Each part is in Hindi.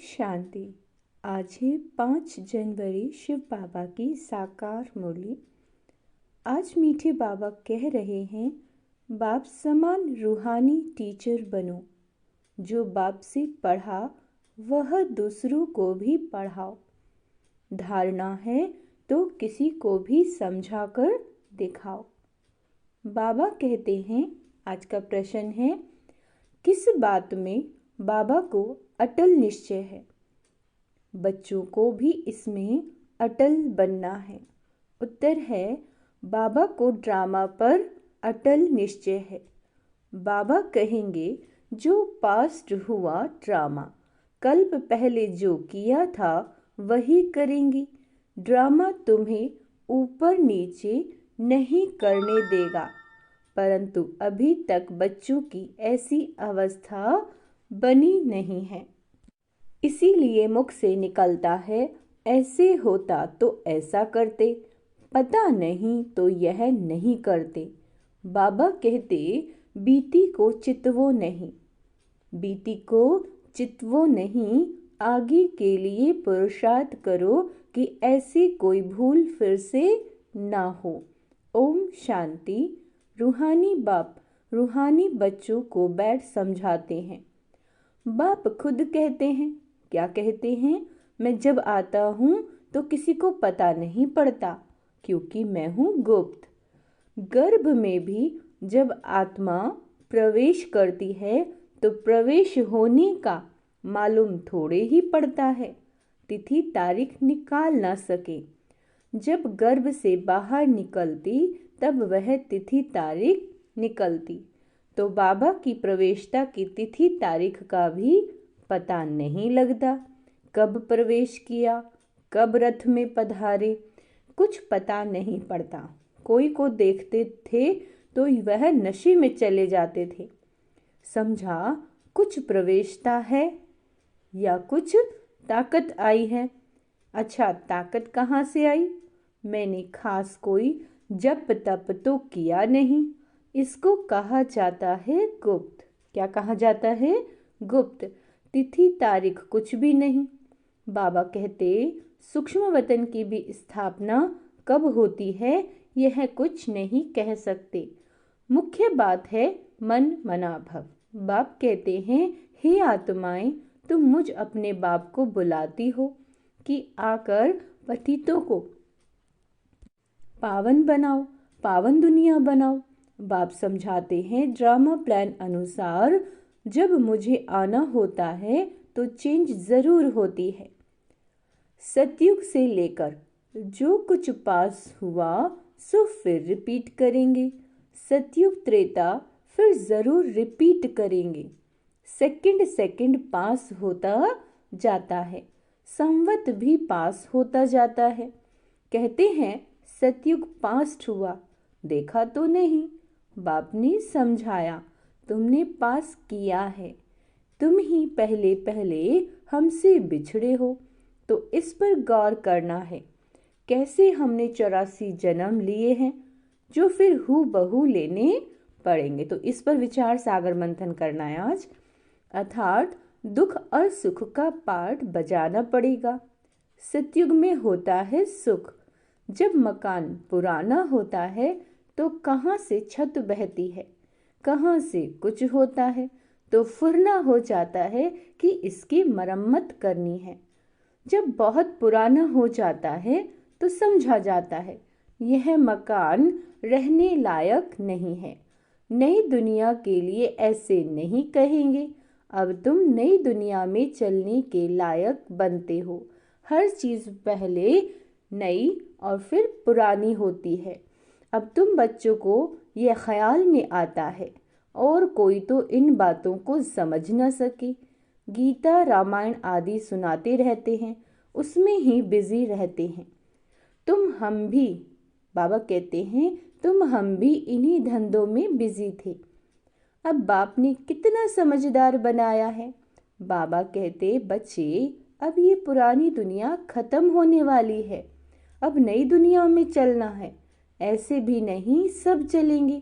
शांति। आज है 5 जनवरी, शिव बाबा की साकार मुरली। आज मीठे बाबा कह रहे हैं, बाप समान रूहानी टीचर बनो। जो बाप से पढ़ा वह दूसरों को भी पढ़ाओ। धारणा है तो किसी को भी समझाकर दिखाओ। बाबा कहते हैं, आज का प्रश्न है, किस बात में बाबा को अटल निश्चय है? बच्चों को भी इसमें अटल बनना है। उत्तर है, बाबा को ड्रामा पर अटल निश्चय है। बाबा कहेंगे, जो पास्ट हुआ ड्रामा, कल्प पहले जो किया था वही करेंगी। ड्रामा तुम्हें ऊपर नीचे नहीं करने देगा, परंतु अभी तक बच्चों की ऐसी अवस्था बनी नहीं है। इसीलिए मुख से निकलता है, ऐसे होता तो ऐसा करते, पता नहीं तो यह नहीं करते। बाबा कहते, बीती को चितवो नहीं। बीती को चितवो नहीं, आगे के लिए पुरुषार्थ करो कि ऐसी कोई भूल फिर से ना हो। ओम शांति। रूहानी बाप रूहानी बच्चों को बैठ समझाते हैं। बाप खुद कहते हैं, क्या कहते हैं? मैं जब आता हूँ तो किसी को पता नहीं पड़ता, क्योंकि मैं हूँ गुप्त। गर्भ में भी जब आत्मा प्रवेश करती है तो प्रवेश होने का मालूम थोड़े ही पड़ता है, तिथि तारीख निकाल ना सके। जब गर्भ से बाहर निकलती तब वह तिथि तारीख निकलती, तो बाबा की प्रवेशता की तिथि तारीख का भी पता नहीं लगता। कब प्रवेश किया, कब रथ में पधारे, कुछ पता नहीं पड़ता। कोई को देखते थे तो वह नशे में चले जाते थे। समझा, कुछ प्रवेशता है या कुछ ताकत आई है। अच्छा, ताकत कहाँ से आई? मैंने खास कोई जप तप तो किया नहीं। इसको कहा जाता है गुप्त। क्या कहा जाता है? गुप्त। तिथि तारीख कुछ भी नहीं। बाबा कहते, सूक्ष्म वतन की भी स्थापना कब होती है यह कुछ नहीं कह सकते। मुख्य बात है मन मनाभव। बाप कहते हैं, हे आत्माएं, तुम मुझ अपने बाप को बुलाती हो कि आकर पतितों को पावन बनाओ, पावन दुनिया बनाओ। बाप समझाते हैं, ड्रामा प्लान अनुसार जब मुझे आना होता है तो चेंज जरूर होती है। सतयुग से लेकर जो कुछ पास हुआ सो फिर रिपीट करेंगे। सतयुग त्रेता फिर जरूर रिपीट करेंगे। सेकंड सेकंड पास होता जाता है, संवत भी पास होता जाता है। कहते हैं, सतयुग पास्ट हुआ, देखा तो नहीं। बाप ने समझाया, तुमने पास किया है। तुम ही पहले पहले हमसे बिछड़े हो, तो इस पर गौर करना है। कैसे हमने 84 जन्म लिए हैं जो फिर हूबहू लेने पड़ेंगे। तो इस पर विचार सागर मंथन करना है आज। अर्थात दुख और सुख का पाठ बजाना पड़ेगा। सतयुग में होता है सुख। जब मकान पुराना होता है तो कहाँ से छत बहती है, कहाँ से कुछ होता है, तो फुरना हो जाता है कि इसकी मरम्मत करनी है। जब बहुत पुराना हो जाता है तो समझा जाता है यह मकान रहने लायक नहीं है। नई दुनिया के लिए ऐसे नहीं कहेंगे, अब तुम नई दुनिया में चलने के लायक बनते हो। हर चीज पहले नई और फिर पुरानी होती है। अब तुम बच्चों को यह ख्याल में आता है और कोई तो इन बातों को समझ न सके। गीता रामायण आदि सुनाते रहते हैं, उसमें ही बिजी रहते हैं। हम भी, बाबा कहते हैं, हम भी इन्हीं धंधों में बिजी थे। अब बाप ने कितना समझदार बनाया है। बाबा कहते, बच्चे, अब ये पुरानी दुनिया खत्म होने वाली है, अब नई दुनिया में चलना है। ऐसे भी नहीं सब चलेंगे,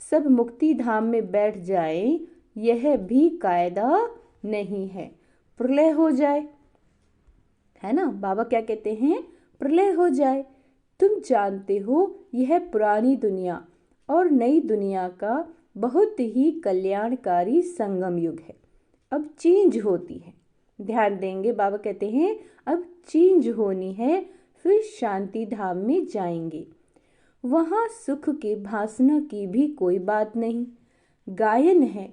सब मुक्ति धाम में बैठ जाएं, यह भी कायदा नहीं है। प्रलय हो जाए, है ना। बाबा क्या कहते हैं, प्रलय हो जाए। तुम जानते हो यह पुरानी दुनिया और नई दुनिया का बहुत ही कल्याणकारी संगम युग है। अब चेंज होती है, ध्यान देंगे। बाबा कहते हैं अब चेंज होनी है, फिर शांति धाम में जाएंगे। वहाँ सुख के भासना की भी कोई बात नहीं, गायन है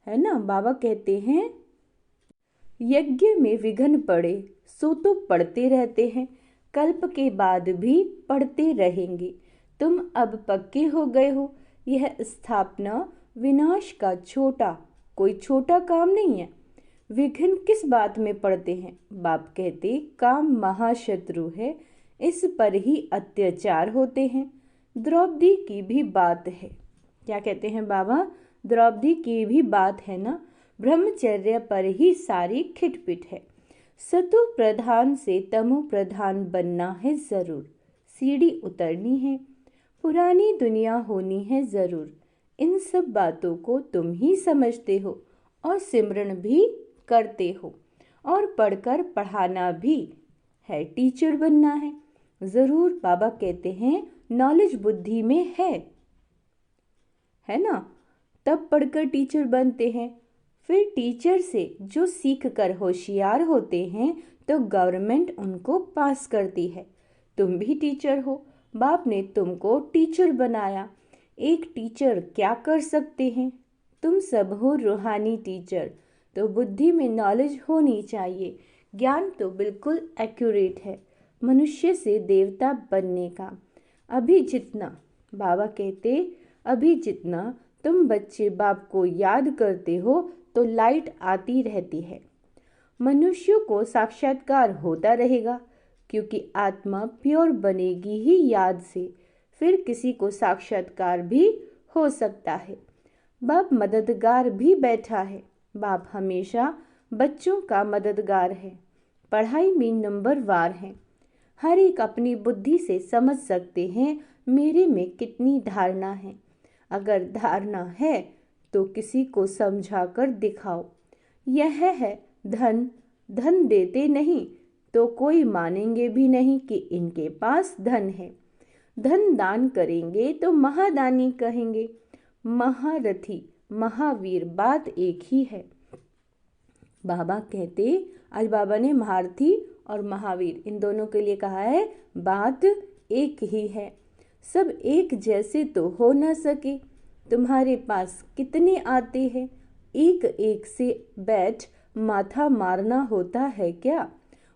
ना। बाबा कहते हैं यज्ञ में विघ्न पड़े सो तो पढ़ते रहते हैं, कल्प के बाद भी पढ़ते रहेंगे। तुम अब पक्के हो गए हो, यह स्थापना विनाश का कोई छोटा काम नहीं है। विघ्न किस बात में पड़ते हैं? बाप कहते काम महाशत्रु है, इस पर ही अत्याचार होते हैं। द्रौपदी की भी बात है, क्या कहते हैं बाबा, द्रौपदी की भी बात है ना। ब्रह्मचर्य पर ही सारी खिटपिट है। सतु प्रधान से तमो प्रधान बनना है जरूर, सीढ़ी उतरनी है, पुरानी दुनिया होनी है जरूर। इन सब बातों को तुम ही समझते हो और सिमरन भी करते हो, और पढ़कर पढ़ाना भी है, टीचर बनना है जरूर। बाबा कहते हैं नॉलेज बुद्धि में है ना, तब पढ़कर टीचर बनते हैं। फिर टीचर से जो सीख कर होशियार होते हैं तो गवर्नमेंट उनको पास करती है। तुम भी टीचर हो, बाप ने तुमको टीचर बनाया। एक टीचर क्या कर सकते हैं? तुम सब हो रूहानी टीचर, तो बुद्धि में नॉलेज होनी चाहिए। ज्ञान तो बिल्कुल एक्यूरेट है मनुष्य से देवता बनने का। अभी जितना, बाबा कहते अभी जितना तुम बच्चे बाप को याद करते हो तो लाइट आती रहती है। मनुष्यों को साक्षात्कार होता रहेगा, क्योंकि आत्मा प्योर बनेगी ही याद से, फिर किसी को साक्षात्कार भी हो सकता है। बाप मददगार भी बैठा है। बाप हमेशा बच्चों का मददगार है, पढ़ाई में नंबर वार है। हर एक अपनी बुद्धि से समझ सकते हैं मेरे में कितनी धारणा है। अगर धारणा है तो किसी को समझा कर दिखाओ। यह है धन, धन देते नहीं तो कोई मानेंगे भी नहीं कि इनके पास धन है। धन दान करेंगे तो महादानी कहेंगे। महारथी महावीर बात एक ही है। बाबा कहते, आज बाबा ने महारथी और महावीर इन दोनों के लिए कहा है, बात एक ही है। सब एक जैसे तो हो न सके। तुम्हारे पास कितने आते हैं, एक एक से बैठ माथा मारना होता है क्या?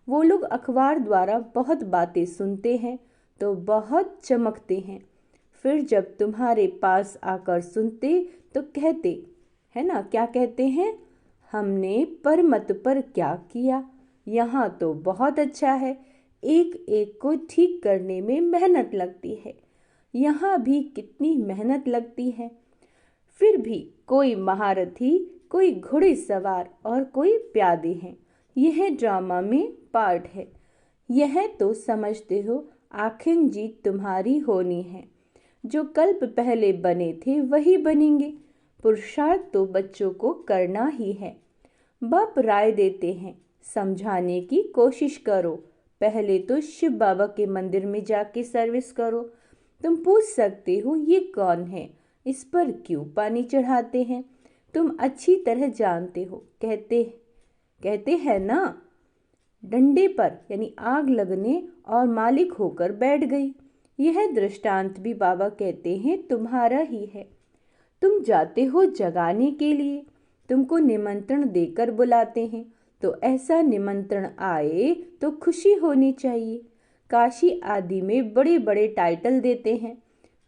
वो लोग अखबार द्वारा बहुत बातें सुनते हैं तो बहुत चमकते हैं, फिर जब तुम्हारे पास आकर सुनते तो कहते है ना, क्या कहते हैं, हमने परमत पर क्या किया, यहाँ तो बहुत अच्छा है। एक एक को ठीक करने में मेहनत लगती है, यहाँ भी कितनी मेहनत लगती है। फिर भी कोई महारथी, कोई घोड़े सवार और कोई प्यादे हैं। यह ड्रामा में पार्ट है। यह तो समझते हो आखिर जीत तुम्हारी होनी है। जो कल्प पहले बने थे वही बनेंगे। पुरुषार्थ तो बच्चों को करना ही है। बाप राय देते हैं, समझाने की कोशिश करो। पहले तो शिव बाबा के मंदिर में जाके सर्विस करो। तुम पूछ सकते हो ये कौन है, इस पर क्यों पानी चढ़ाते हैं? तुम अच्छी तरह जानते हो। कहते हैं ना, डंडे पर यानी आग लगने और मालिक होकर बैठ गई। यह दृष्टांत भी बाबा कहते हैं तुम्हारा ही है। तुम जाते हो जगाने के लिए, तुमको निमंत्रण देकर बुलाते हैं, तो ऐसा निमंत्रण आए तो खुशी होनी चाहिए। काशी आदि में बड़े बड़े टाइटल देते हैं।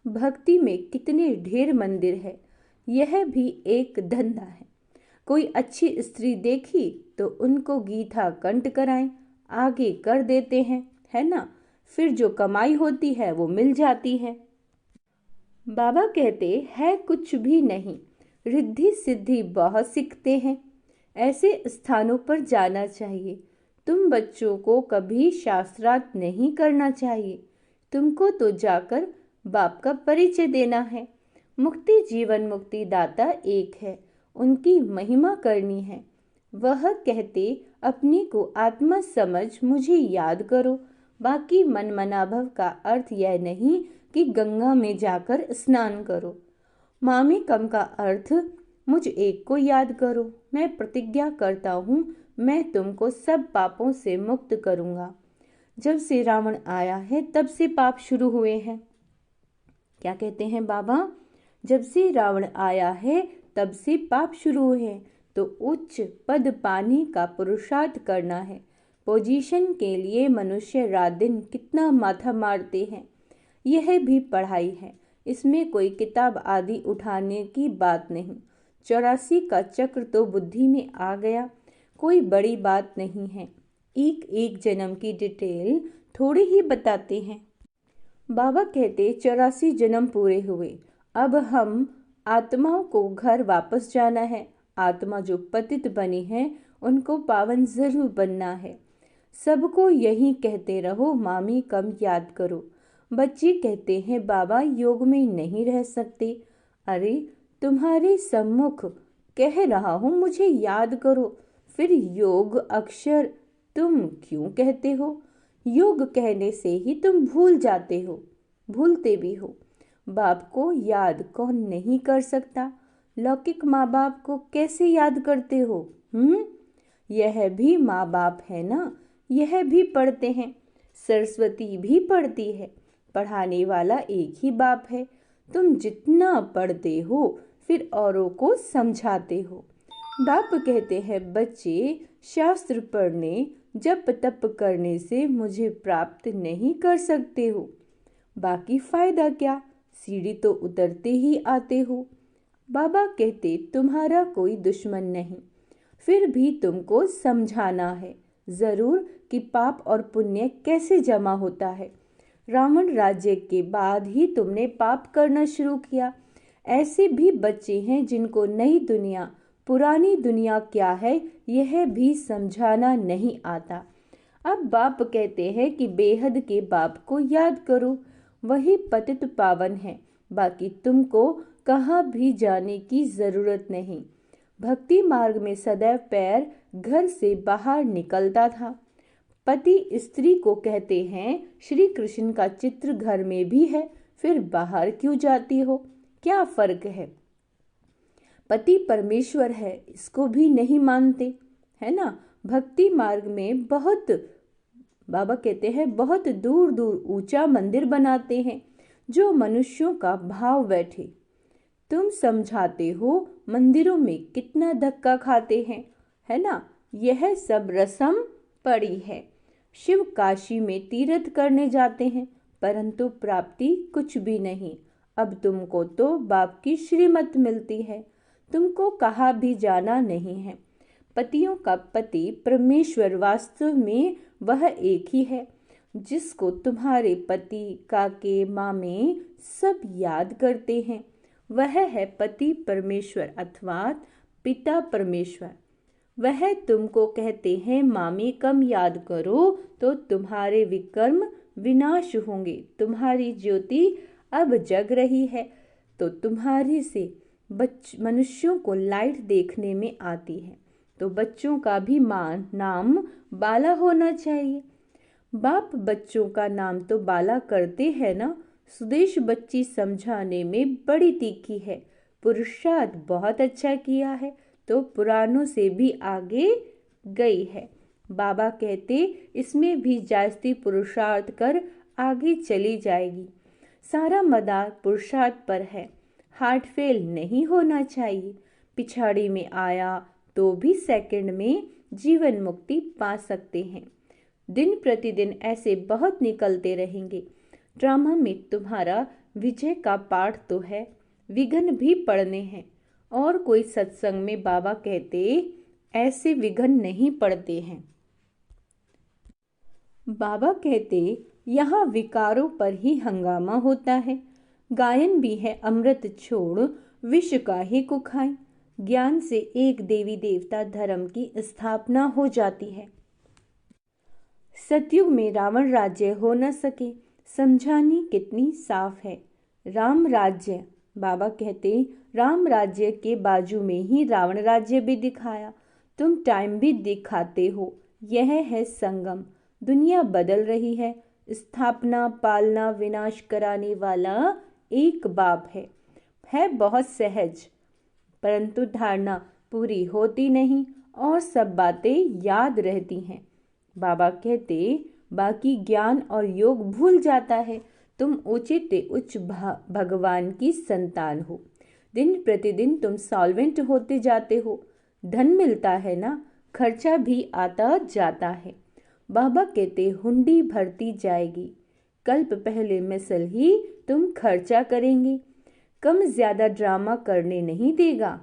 भक्ति में कितने ढेर मंदिर है, यह भी एक धंधा है। कोई अच्छी स्त्री देखी तो उनको गीता कंठ कराएं, आगे कर देते हैं, है ना। फिर जो कमाई होती है वो मिल जाती है। बाबा कहते है कुछ भी नहीं, रिद्धि सिद्धि बहुत सीखते हैं। ऐसे स्थानों पर जाना चाहिए। तुम बच्चों को कभी शास्त्रार्थ नहीं करना चाहिए। तुमको तो जाकर बाप का परिचय देना है। मुक्ति जीवन मुक्ति दाता एक है, उनकी महिमा करनी है। वह कहते, अपने को आत्मा समझ मुझे याद करो। बाकी मनमनाभव का अर्थ यह नहीं कि गंगा में जाकर स्नान करो। मामेकम का अर्थ मुझ एक को याद करो। मैं प्रतिज्ञा करता हूँ, मैं तुमको सब पापों से मुक्त करूँगा। जब से रावण आया है तब से पाप शुरू हुए हैं। क्या कहते हैं बाबा? जब से रावण आया है तब से पाप शुरू हुए, तो उच्च पद पाने का पुरुषार्थ करना है। पोजीशन के लिए मनुष्य रात दिन कितना माथा मारते हैं। यह भी पढ़ाई है, इसमें कोई किताब आदि उठाने की बात नहीं। 84 का चक्र तो बुद्धि में आ गया, कोई बड़ी बात नहीं है। एक एक जन्म की डिटेल थोड़ी ही बताते हैं। बाबा कहते 84 जन्म पूरे हुए, अब हम आत्माओं को घर वापस जाना है। आत्मा जो पतित बनी है उनको पावन जरूर बनना है। सबको यही कहते रहो, मामी कम याद करो। बच्चे कहते हैं बाबा योग में नहीं रह सकते। अरे तुम्हारे सम्मुख कह रहा हूँ मुझे याद करो, फिर योग अक्षर तुम क्यों कहते हो? योग कहने से ही तुम भूल जाते हो, भूलते भी हो। बाप को याद कौन नहीं कर सकता? लौकिक माँ बाप को कैसे याद करते हो? यह भी माँ बाप है ना, यह भी पढ़ते हैं। सरस्वती भी पढ़ती है, पढ़ाने वाला एक ही बाप है। तुम जितना पढ़ते हो फिर औरों को समझाते हो। बाप कहते हैं बच्चे शास्त्र पढ़ने जप तप करने से मुझे प्राप्त नहीं कर सकते हो। बाकी फायदा क्या, सीढ़ी तो उतरते ही आते हो। बाबा कहते तुम्हारा कोई दुश्मन नहीं, फिर भी तुमको समझाना है जरूर कि पाप और पुण्य कैसे जमा होता है। रावण राज्य के बाद ही तुमने पाप करना शुरू किया। ऐसे भी बच्चे हैं जिनको नई दुनिया पुरानी दुनिया क्या है यह भी समझाना नहीं आता। अब बाप कहते हैं कि बेहद के बाप को याद करो, वही पतित पावन है। बाकी तुमको कहाँ भी जाने की जरूरत नहीं। भक्ति मार्ग में सदैव पैर घर से बाहर निकलता था। पति स्त्री को कहते हैं श्री कृष्ण का चित्र घर में भी है, फिर बाहर क्यों जाती हो? क्या फर्क है? पति परमेश्वर है, इसको भी नहीं मानते, है ना। भक्ति मार्ग में बहुत, बाबा कहते हैं बहुत दूर दूर ऊंचा मंदिर बनाते हैं जो मनुष्यों का भाव बैठे। तुम समझाते हो मंदिरों में कितना धक्का खाते हैं, है ना। यह सब रस्म पड़ी है। शिव काशी में तीर्थ करने जाते हैं, परंतु प्राप्ति कुछ भी नहीं। अब तुमको तो बाप की श्रीमत मिलती है, तुमको कहाँ भी जाना नहीं है। पतियों का पति परमेश्वर वास्तव में वह एक ही है जिसको तुम्हारे पति काके मामे सब याद करते हैं। वह है पति परमेश्वर अर्थात पिता परमेश्वर। वह तुमको कहते हैं मामी कम याद करो तो तुम्हारे विकर्म विनाश होंगे। तुम्हारी ज्योति अब जग रही है तो तुम्हारे से मनुष्यों को लाइट देखने में आती है, तो बच्चों का भी नाम बाला होना चाहिए। बाप बच्चों का नाम तो बाला करते हैं ना। सुदेश बच्ची समझाने में बड़ी तीखी है, पुरुषार्थ बहुत अच्छा किया है तो पुरानों से भी आगे गई है। बाबा कहते इसमें भी जास्ती पुरुषार्थ कर आगे चली जाएगी। सारा मदार पुरुषार्थ पर है, हार्ट फेल नहीं होना चाहिए। पिछाड़ी में आया तो भी सेकंड में जीवन मुक्ति पा सकते हैं। दिन प्रतिदिन ऐसे बहुत निकलते रहेंगे। ड्रामा में तुम्हारा विजय का पाठ तो है, विघ्न भी पड़ने हैं। और कोई सत्संग में बाबा कहते ऐसे विघ्न नहीं पड़ते हैं। बाबा कहते यहाँ विकारों पर ही हंगामा होता है। गायन भी है अमृत छोड़ विष काहे को खाएं। ज्ञान से एक देवी देवता धर्म की स्थापना हो जाती है। सतयुग में रावण राज्य हो न सके, समझानी कितनी साफ है। राम राज्य, बाबा कहते राम राज्य के बाजू में ही रावण राज्य भी दिखाया, तुम टाइम भी दिखाते हो। यह है संगम। दुनिया बदल रही है। स्थापना, पालना, विनाश कराने वाला एक बाप है बहुत सहज, परंतु धारणा पूरी होती नहीं और सब बातें याद रहती हैं। बाबा कहते, बाकी ज्ञान और योग भूल जाता है। तुम ऊंचे उच्च भगवान की संतान हो। दिन प्रतिदिन तुम सॉल्वेंट होते जाते हो। धन मिलता है ना, खर्चा भी आता जाता है। बाबा कहते, हुंडी भरती जाएगी। कल्प पहले मिसल ही तुम खर्चा करेंगे। कम ज्यादा ड्रामा करने नहीं देगा।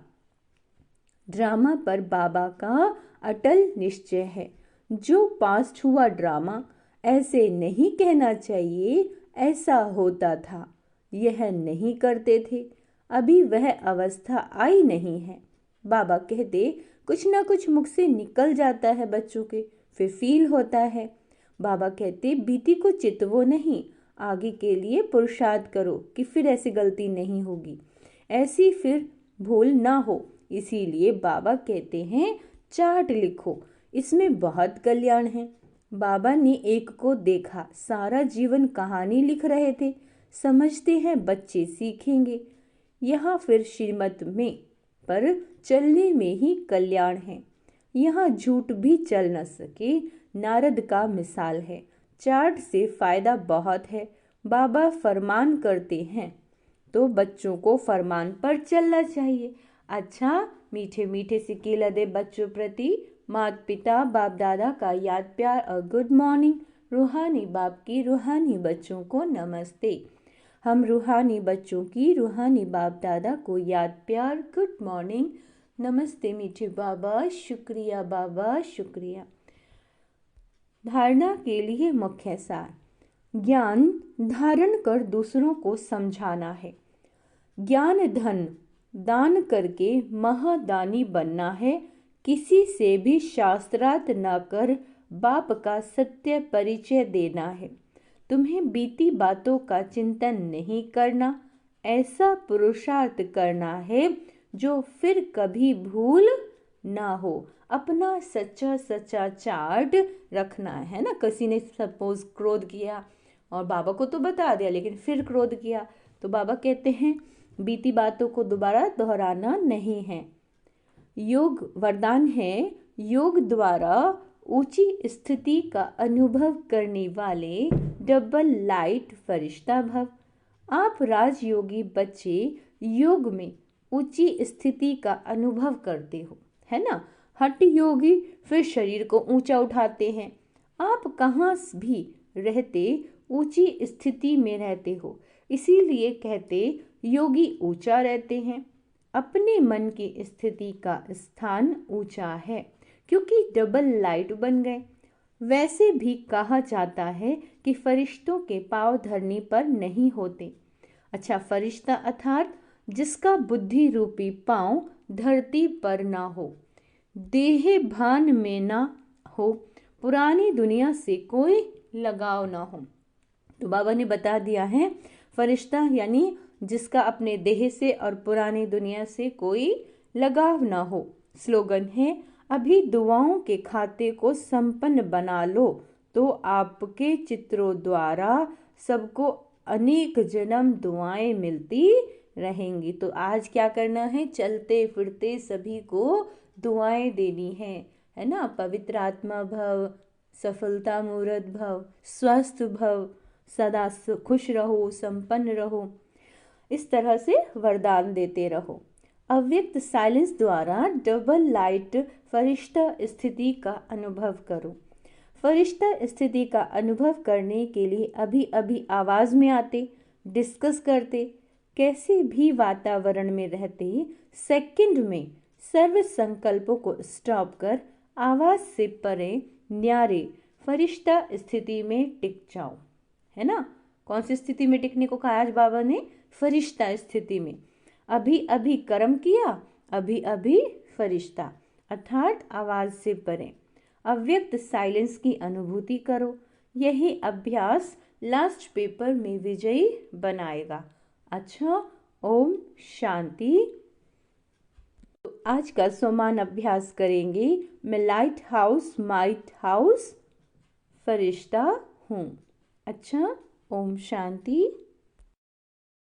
ड्रामा पर बाबा का अटल निश्चय है। जो पास्ट हुआ ड्रामा, ऐसे नहीं कहना चाहिए ऐसा होता था, यह नहीं करते थे, अभी वह अवस्था आई नहीं है। बाबा कहते, कुछ ना कुछ मुख से निकल जाता है बच्चों के, फिर फील होता है। बाबा कहते, बीती को चितवो नहीं, आगे के लिए पुरुषार्थ करो कि फिर ऐसी गलती नहीं होगी, ऐसी फिर भूल ना हो। इसीलिए बाबा कहते हैं चार्ट लिखो, इसमें बहुत कल्याण है। बाबा ने एक को देखा, सारा जीवन कहानी लिख रहे थे। समझते हैं बच्चे सीखेंगे। यहाँ फिर श्रीमत में पर चलने में ही कल्याण है। यहाँ झूठ भी चल न सके, नारद का मिसाल है। चार्ट से फायदा बहुत है। बाबा फरमान करते हैं तो बच्चों को फरमान पर चलना चाहिए। अच्छा, मीठे मीठे से केला दे बच्चों प्रति माता पिता बाप दादा का याद प्यार और गुड मॉर्निंग। रूहानी बाप की रूहानी बच्चों को नमस्ते। हम रूहानी बच्चों की रूहानी बाप दादा को याद प्यार गुड मॉर्निंग नमस्ते मीठे बाबा, शुक्रिया बाबा, शुक्रिया। धारणा के लिए मुख्य सार। ज्ञान धारण कर दूसरों को समझाना है। ज्ञान धन दान करके महादानी बनना है। किसी से भी शास्त्रार्थ न कर बाप का सत्य परिचय देना है। तुम्हें बीती बातों का चिंतन नहीं करना, ऐसा पुरुषार्थ करना है जो फिर कभी भूल ना हो। अपना सच्चा सच्चा चार्ट रखना है ना। किसी ने सपोज क्रोध किया और बाबा को तो बता दिया, लेकिन फिर क्रोध किया, तो बाबा कहते हैं बीती बातों को दोबारा दोहराना नहीं है। योग वरदान है। योग द्वारा ऊंची स्थिति का अनुभव करने वाले डबल लाइट फरिश्ता भव। आप राजयोगी बच्चे योग में ऊंची स्थिति का अनुभव करते हो, है ना। हठ योगी फिर शरीर को ऊंचा उठाते हैं। आप कहाँ भी रहते ऊंची स्थिति में रहते हो, इसीलिए कहते योगी ऊंचा रहते हैं। अपने मन की स्थिति का स्थान ऊंचा है, क्योंकि डबल लाइट बन गए। वैसे भी कहा जाता है कि फरिश्तों के पांव धरनी पर नहीं होते। अच्छा, फरिश्ता अर्थात जिसका बुद्धि रूपी पांव धरती पर ना हो, देह भान में ना हो, पुरानी दुनिया से कोई लगाव ना हो। तो बाबा ने बता दिया है, फरिश्ता यानी जिसका अपने देह से और पुरानी दुनिया से कोई लगाव ना हो। स्लोगन है, अभी दुआओं के खाते को संपन्न बना लो तो आपके चित्रों द्वारा सबको अनेक जन्म दुआएं मिलती रहेंगी। तो आज क्या करना है, चलते फिरते सभी को दुआएं देनी है ना। पवित्र आत्मा भव, सफलता मूर्त भव, स्वस्थ भव, सदा खुश रहो, संपन्न रहो, इस तरह से वरदान देते रहो। अव्यक्त साइलेंस द्वारा डबल लाइट फरिश्ता स्थिति का अनुभव करो। फरिश्ता स्थिति का अनुभव करने के लिए अभी अभी आवाज में आते, डिस्कस करते, कैसे भी वातावरण में रहते, सेकंड में सर्व संकल्पों को स्टॉप कर आवाज से परे न्यारे फरिश्ता स्थिति में टिक जाओ, है ना। कौन सी स्थिति में टिकने को कहा आज बाबा ने, फरिश्ता स्थिति में। अभी अभी कर्म किया, अभी अभी फरिश्ता, अर्थात आवाज से परे। अव्यक्त साइलेंस की अनुभूति करो। यही अभ्यास लास्ट पेपर में विजयी बनाएगा। अच्छा, ओम शांति। तो आज का सोमान अभ्यास करेंगे। मैं लाइट हाउस माइट हाउस फरिश्ता हूँ। अच्छा, ओम शांति।